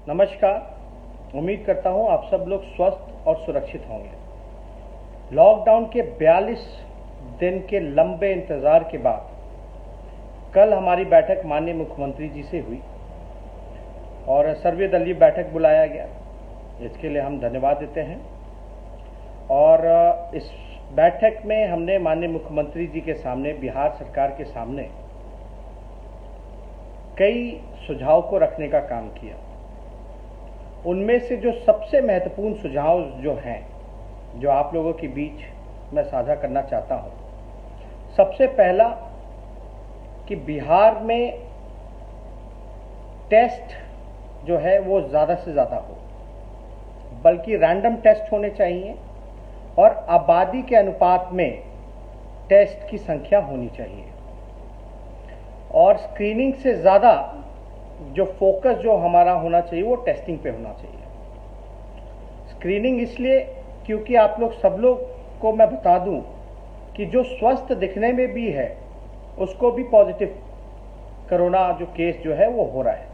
नमस्कार। उम्मीद करता हूं आप सब लोग स्वस्थ और सुरक्षित होंगे। लॉकडाउन के 42 दिन के लंबे इंतजार के बाद कल हमारी बैठक माननीय मुख्यमंत्री जी से हुई और सर्वदलीय बैठक बुलाया गया। इसके लिए हम धन्यवाद देते हैं। और इस बैठक में हमने माननीय मुख्यमंत्री जी के सामने, बिहार सरकार के सामने कई सुझाव को रखने का काम किया। उनमें से जो सबसे महत्वपूर्ण सुझाव जो हैं, जो आप लोगों के बीच मैं साझा करना चाहता हूं, सबसे पहला कि बिहार में टेस्ट जो है वो ज़्यादा से ज़्यादा हो, बल्कि रैंडम टेस्ट होने चाहिए और आबादी के अनुपात में टेस्ट की संख्या होनी चाहिए। और स्क्रीनिंग से ज़्यादा जो फोकस जो हमारा होना चाहिए वो टेस्टिंग पे होना चाहिए। स्क्रीनिंग इसलिए क्योंकि आप लोग सब लोग को मैं बता दूं कि जो स्वस्थ दिखने में भी है उसको भी पॉजिटिव कोरोना जो केस जो है वो हो रहा है।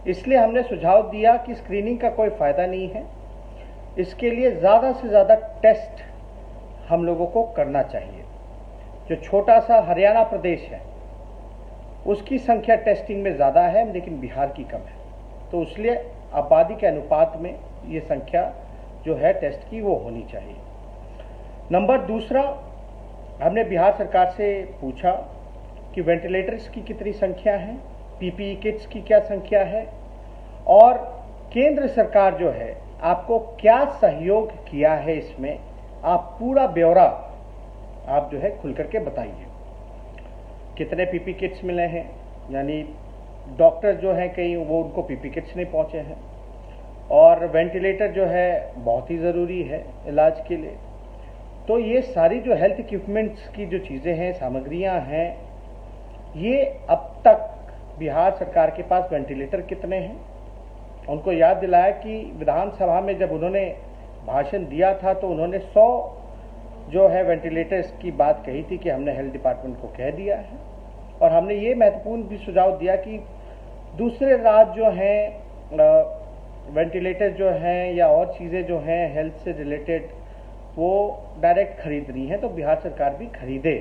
इसलिए हमने सुझाव दिया कि स्क्रीनिंग का कोई फ़ायदा नहीं है, इसके लिए ज़्यादा से ज़्यादा टेस्ट हम लोगों को करना चाहिए। जो छोटा सा हरियाणा प्रदेश है उसकी संख्या टेस्टिंग में ज़्यादा है, लेकिन बिहार की कम है, तो इसलिए आबादी के अनुपात में ये संख्या जो है टेस्ट की वो होनी चाहिए। नंबर दूसरा, हमने बिहार सरकार से पूछा कि वेंटिलेटर्स की कितनी संख्या है, पीपीई किट्स की क्या संख्या है, और केंद्र सरकार जो है आपको क्या सहयोग किया है, इसमें आप पूरा ब्यौरा आप जो है खुल करके बताइए। कितने पीपी किट्स मिले हैं, यानी डॉक्टर जो हैं कई वो उनको पीपी किट्स नहीं पहुंचे हैं, और वेंटिलेटर जो है बहुत ही ज़रूरी है इलाज के लिए। तो ये सारी जो हेल्थ इक्विपमेंट्स की जो चीज़ें हैं, सामग्रियां हैं, ये अब तक बिहार सरकार के पास वेंटिलेटर कितने हैं। उनको याद दिलाया कि विधानसभा में जब उन्होंने भाषण दिया था तो उन्होंने 100 जो है वेंटिलेटर्स की बात कही थी कि हमने हेल्थ डिपार्टमेंट को कह दिया है। और हमने ये महत्वपूर्ण भी सुझाव दिया कि दूसरे राज्य जो हैं वेंटिलेटर जो हैं या और चीज़ें जो हैं हेल्थ से रिलेटेड वो डायरेक्ट खरीदनी है तो बिहार सरकार भी खरीदे,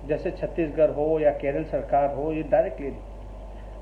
जैसे छत्तीसगढ़ हो या केरल सरकार हो, ये डायरेक्ट ले।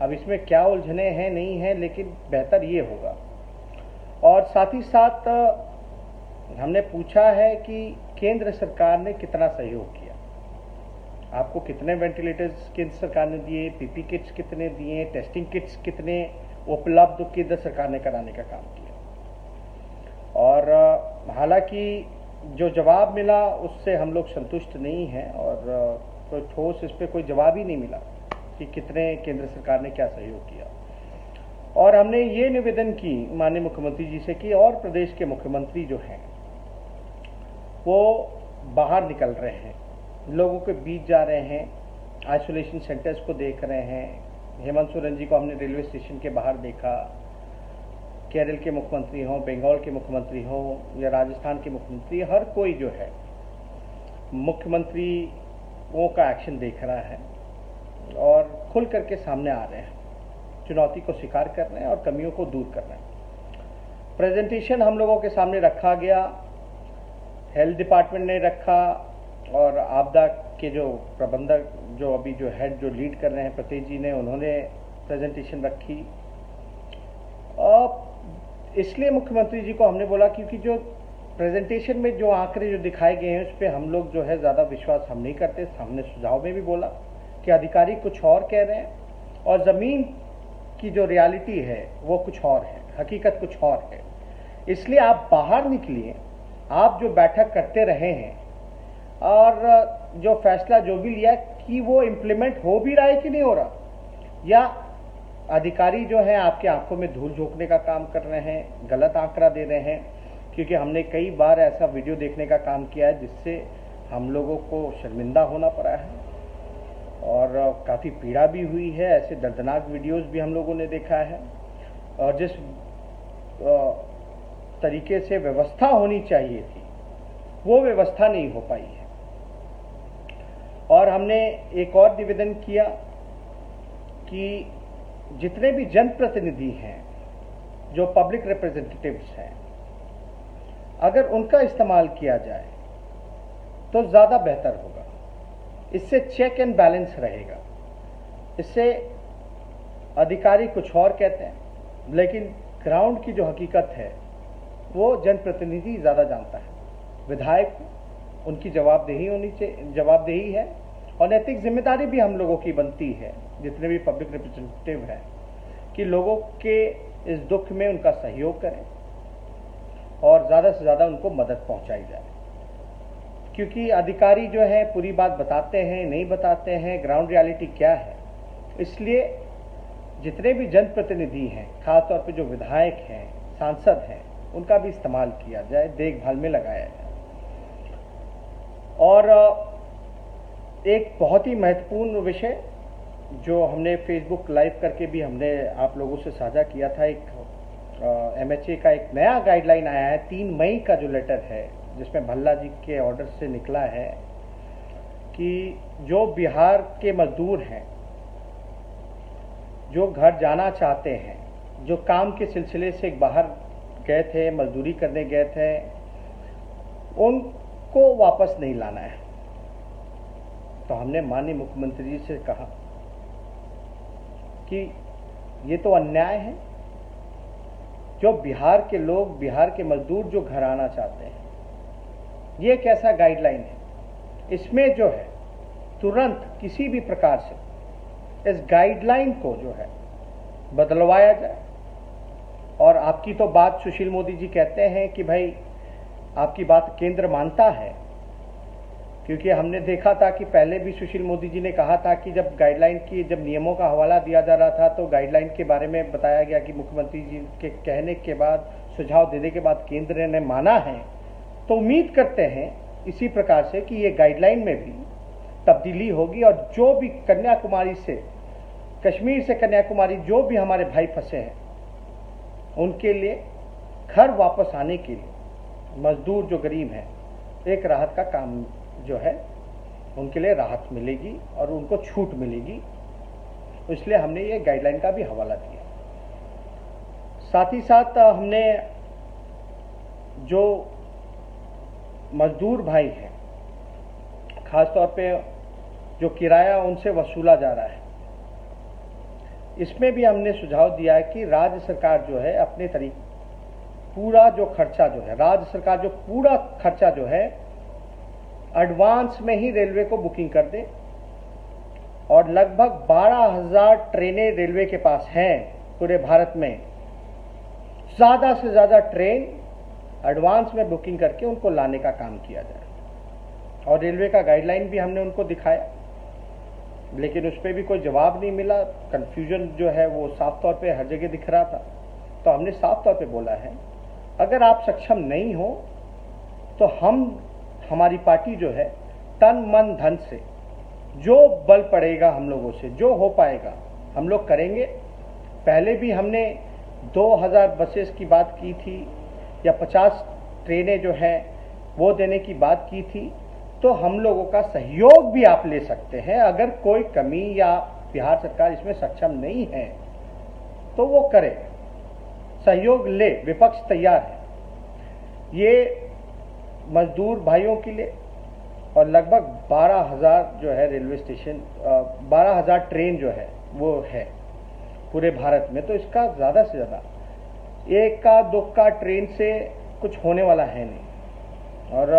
अब इसमें क्या उलझने हैं नहीं हैं, लेकिन बेहतर ये होगा। और साथ ही साथ हमने पूछा है कि केंद्र सरकार ने कितना सहयोग किया, आपको कितने वेंटिलेटर्स केंद्र सरकार ने दिए, पीपी किट्स कितने दिए, टेस्टिंग किट्स कितने उपलब्ध केंद्र सरकार ने कराने का काम किया। और हालांकि जो जवाब मिला उससे हम लोग संतुष्ट नहीं हैं और कोई ठोस इस पर कोई जवाब ही नहीं मिला कि कितने केंद्र सरकार ने क्या सहयोग किया। और हमने ये निवेदन की माननीय मुख्यमंत्री जी से कि और प्रदेश के मुख्यमंत्री जो हैं वो बाहर निकल रहे हैं, लोगों के बीच जा रहे हैं, आइसोलेशन सेंटर्स को देख रहे हैं। हेमंत सोरेन जी को हमने रेलवे स्टेशन के बाहर देखा। केरल के मुख्यमंत्री हों, बंगाल के मुख्यमंत्री हों या राजस्थान के मुख्यमंत्री, हर कोई जो है मुख्यमंत्रियों का एक्शन देख रहा है और खुल करके सामने आ रहे हैं, चुनौती को स्वीकार कर रहे हैं और कमियों को दूर कर रहे हैं। प्रेजेंटेशन हम लोगों के सामने रखा गया, हेल्थ डिपार्टमेंट ने रखा और आपदा के जो प्रबंधक जो अभी जो हेड जो लीड कर रहे हैं प्रतीक जी ने, उन्होंने प्रेजेंटेशन रखी। और इसलिए मुख्यमंत्री जी को हमने बोला क्योंकि जो प्रेजेंटेशन में जो आंकड़े जो दिखाए गए हैं उस पर हम लोग जो है ज़्यादा विश्वास हम नहीं करते। हमने सुझाव में भी बोला कि अधिकारी कुछ और कह रहे हैं और ज़मीन की जो रियलिटी है वो कुछ और है, हकीकत कुछ और है। इसलिए आप बाहर निकलिए, आप जो बैठक करते रहे हैं और जो फैसला जो भी लिया कि वो इम्प्लीमेंट हो भी रहा है कि नहीं हो रहा, या अधिकारी जो हैं आपके आंखों में धूल झोंकने का काम कर रहे हैं, गलत आंकड़ा दे रहे हैं। क्योंकि हमने कई बार ऐसा वीडियो देखने का काम किया है जिससे हम लोगों को शर्मिंदा होना पड़ा है और काफ़ी पीड़ा भी हुई है। ऐसे दर्दनाक वीडियोस भी हम लोगों ने देखा है और जिस तरीके से व्यवस्था होनी चाहिए थी वो व्यवस्था नहीं हो पाई है। और हमने एक और निवेदन किया कि जितने भी जनप्रतिनिधि हैं जो पब्लिक रिप्रेजेंटेटिव्स हैं, अगर उनका इस्तेमाल किया जाए तो ज़्यादा बेहतर होगा। इससे चेक एंड बैलेंस रहेगा। इससे अधिकारी कुछ और कहते हैं, लेकिन ग्राउंड की जो हकीकत है वो जनप्रतिनिधि ज़्यादा जानता है। विधायक उनकी जवाबदेही है और नैतिक जिम्मेदारी भी हम लोगों की बनती है, जितने भी पब्लिक रिप्रेजेंटेटिव हैं, कि लोगों के इस दुख में उनका सहयोग करें और ज़्यादा से ज़्यादा उनको मदद पहुंचाई जाए। क्योंकि अधिकारी जो है पूरी बात बताते हैं, नहीं बताते हैं, ग्राउंड रियलिटी क्या है। इसलिए जितने भी जनप्रतिनिधि हैं, खासतौर पे जो विधायक हैं, सांसद हैं, उनका भी इस्तेमाल किया जाए, देखभाल में लगाया जाए। और एक बहुत ही महत्वपूर्ण विषय जो हमने फेसबुक लाइव करके भी हमने आप लोगों से साझा किया था, एक MHA का एक नया गाइडलाइन आया है 3 मई का जो लेटर है, जिसमें भल्ला जी के ऑर्डर से निकला है कि जो बिहार के मजदूर हैं, जो घर जाना चाहते हैं, जो काम के सिलसिले से बाहर गए थे, मजदूरी करने गए थे, उनको वापस नहीं लाना है। तो हमने माननीय मुख्यमंत्री जी से कहा कि ये तो अन्याय है। जो बिहार के लोग, बिहार के मजदूर जो घर आना चाहते हैं, ये एक ऐसा गाइडलाइन है, इसमें जो है तुरंत किसी भी प्रकार से इस गाइडलाइन को जो है बदलवाया जाए। और आपकी तो बात सुशील मोदी जी कहते हैं कि भाई आपकी बात केंद्र मानता है, क्योंकि हमने देखा था कि पहले भी सुशील मोदी जी ने कहा था कि जब गाइडलाइन की, जब नियमों का हवाला दिया जा रहा था तो गाइडलाइन के बारे में बताया गया कि मुख्यमंत्री जी के कहने के बाद, सुझाव देने के बाद केंद्र ने माना है। तो उम्मीद करते हैं इसी प्रकार से कि ये गाइडलाइन में भी तब्दीली होगी और जो भी कन्याकुमारी से, कश्मीर से कन्याकुमारी जो भी हमारे भाई फंसे हैं, उनके लिए घर वापस आने के लिए, मजदूर जो गरीब हैं, एक राहत का काम जो है, उनके लिए राहत मिलेगी और उनको छूट मिलेगी। इसलिए हमने ये गाइडलाइन का भी हवाला दिया। साथ ही साथ हमने जो मजदूर भाई हैं, खासतौर पे जो किराया उनसे वसूला जा रहा है, इसमें भी हमने सुझाव दिया है कि राज्य सरकार जो है अपने तरीके पूरा जो खर्चा जो है, राज्य सरकार जो पूरा खर्चा जो है एडवांस में ही रेलवे को बुकिंग कर दे। और लगभग 12,000 ट्रेनें रेलवे के पास हैं पूरे भारत में। ज़्यादा से ज़्यादा ट्रेन एडवांस में बुकिंग करके उनको लाने का काम किया जाए। और रेलवे का गाइडलाइन भी हमने उनको दिखाया, लेकिन उस पर भी कोई जवाब नहीं मिला। कन्फ्यूजन जो है वो साफ तौर पे हर जगह दिख रहा था। तो हमने साफ तौर पे बोला है, अगर आप सक्षम नहीं हो तो हमारी पार्टी जो है तन मन धन से जो बल पड़ेगा हम लोगों से, जो हो पाएगा हम लोग करेंगे। पहले भी हमने 2000 बसेस की बात की थी या 50 ट्रेनें जो हैं वो देने की बात की थी। तो हम लोगों का सहयोग भी आप ले सकते हैं। अगर कोई कमी या बिहार सरकार इसमें सक्षम नहीं है तो वो करे, सहयोग ले, विपक्ष तैयार है। ये मजदूर भाइयों के लिए और लगभग 12,000 जो है रेलवे स्टेशन, 12,000 ट्रेन जो है वो है पूरे भारत में। तो इसका ज़्यादा से ज़्यादा एक का दो का ट्रेन से कुछ होने वाला है नहीं। और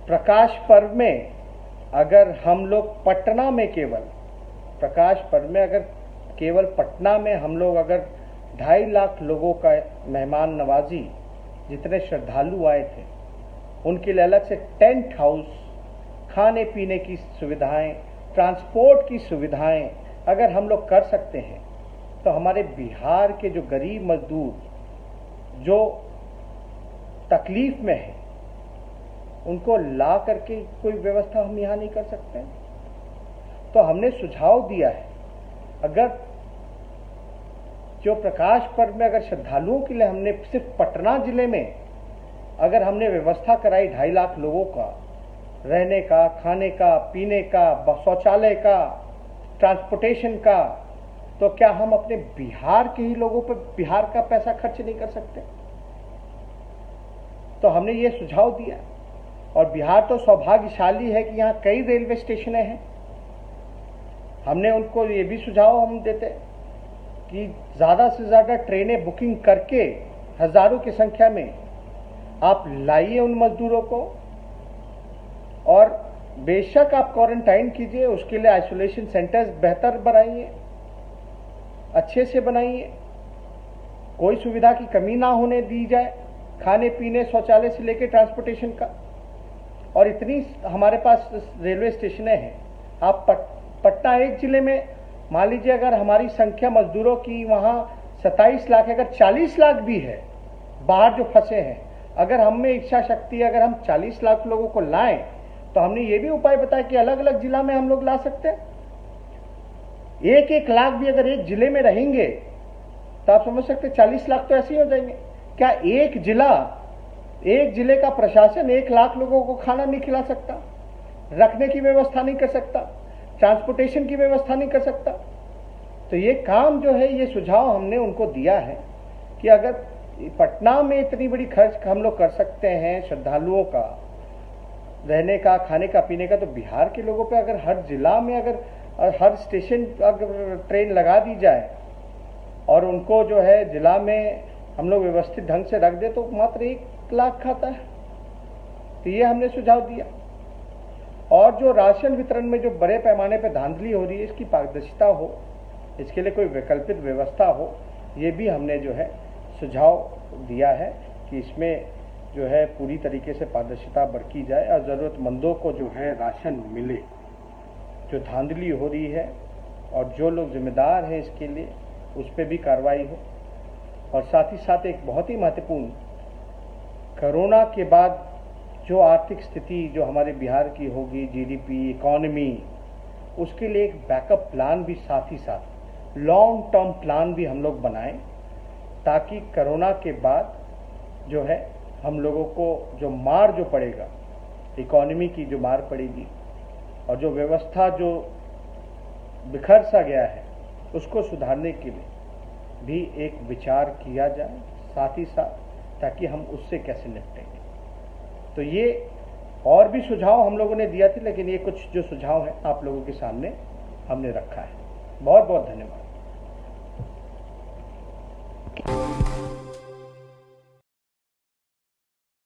प्रकाश पर्व में अगर हम लोग पटना में प्रकाश पर्व में अगर केवल पटना में हम लोग अगर 2.5 लाख लोगों का मेहमान नवाजी, जितने श्रद्धालु आए थे, उनके लिए अलग से टेंट हाउस, खाने पीने की सुविधाएं, ट्रांसपोर्ट की सुविधाएं अगर हम लोग कर सकते हैं तो हमारे बिहार के जो गरीब मजदूर जो तकलीफ में है उनको ला करके कोई व्यवस्था हम यहाँ नहीं कर सकते। तो हमने सुझाव दिया है, अगर जो प्रकाश पर्व में अगर श्रद्धालुओं के लिए हमने सिर्फ पटना जिले में अगर हमने व्यवस्था कराई 2.5 लाख लोगों का रहने का, खाने का, पीने का, शौचालय का, ट्रांसपोर्टेशन का, तो क्या हम अपने बिहार के ही लोगों पर बिहार का पैसा खर्च नहीं कर सकते? तो हमने ये सुझाव दिया। और बिहार तो सौभाग्यशाली है कि यहाँ कई रेलवे स्टेशन हैं। हमने उनको ये भी सुझाव हम देते कि ज़्यादा से ज़्यादा ट्रेनें बुकिंग करके हज़ारों की संख्या में आप लाइए उन मजदूरों को, और बेशक आप क्वारंटाइन कीजिए, उसके लिए आइसोलेशन सेंटर्स बेहतर बनाइए, अच्छे से बनाइए, कोई सुविधा की कमी ना होने दी जाए, खाने पीने शौचालय से लेकर ट्रांसपोर्टेशन का। और इतनी हमारे पास रेलवे स्टेशनें हैं। आप पटना एक जिले में मान लीजिए, अगर हमारी संख्या मजदूरों की वहाँ 27 लाख है, अगर 40 लाख भी है बाहर जो फंसे हैं, अगर हम में इच्छा शक्ति, अगर हम 40 लाख लोगों को लाएं, तो हमने ये भी उपाय बताया कि अलग अलग जिला में हम लोग ला सकते हैं। 1-1 लाख भी अगर एक जिले में रहेंगे तो आप समझ सकते 40 लाख तो ऐसे ही हो जाएंगे। क्या एक जिले का प्रशासन 1 लाख लोगों को खाना नहीं खिला सकता, रखने की व्यवस्था नहीं कर सकता, ट्रांसपोर्टेशन की व्यवस्था नहीं कर सकता? तो ये काम जो है, ये सुझाव हमने उनको दिया है कि अगर पटना में इतनी बड़ी खर्च हम लोग कर सकते हैं श्रद्धालुओं का रहने का, खाने का, पीने का, तो बिहार के लोगों पे अगर हर जिला में अगर हर स्टेशन अगर ट्रेन लगा दी जाए और उनको जो है जिला में हम लोग व्यवस्थित ढंग से रख दे, तो मात्र 1 लाख खाता है। तो ये हमने सुझाव दिया। और जो राशन वितरण में जो बड़े पैमाने पर धांधली हो रही है, इसकी पारदर्शिता हो, इसके लिए कोई वैकल्पिक व्यवस्था हो, ये भी हमने जो है सुझाव दिया है कि इसमें जो है पूरी तरीके से पारदर्शिता बरती जाए और ज़रूरतमंदों को जो है राशन मिले। जो धांधली हो रही है और जो लोग जिम्मेदार हैं इसके लिए, उस पर भी कार्रवाई हो। और साथ ही साथ एक बहुत ही महत्वपूर्ण, कोरोना के बाद जो आर्थिक स्थिति जो हमारे बिहार की होगी, जीडीपी, इकोनॉमी, उसके लिए एक बैकअप प्लान भी साथ ही साथ लॉन्ग टर्म प्लान भी हम लोग बनाएं, ताकि कोरोना के बाद जो है हम लोगों को जो मार जो पड़ेगा, इकोनॉमी की जो मार पड़ेगी और जो व्यवस्था जो बिखर सा गया है, उसको सुधारने के लिए भी एक विचार किया जाए साथ ही साथ, ताकि हम उससे कैसे निपटेंगे। तो ये और भी सुझाव हम लोगों ने दिया थे, लेकिन ये कुछ जो सुझाव हैं आप लोगों के सामने हमने रखा है। बहुत बहुत धन्यवाद।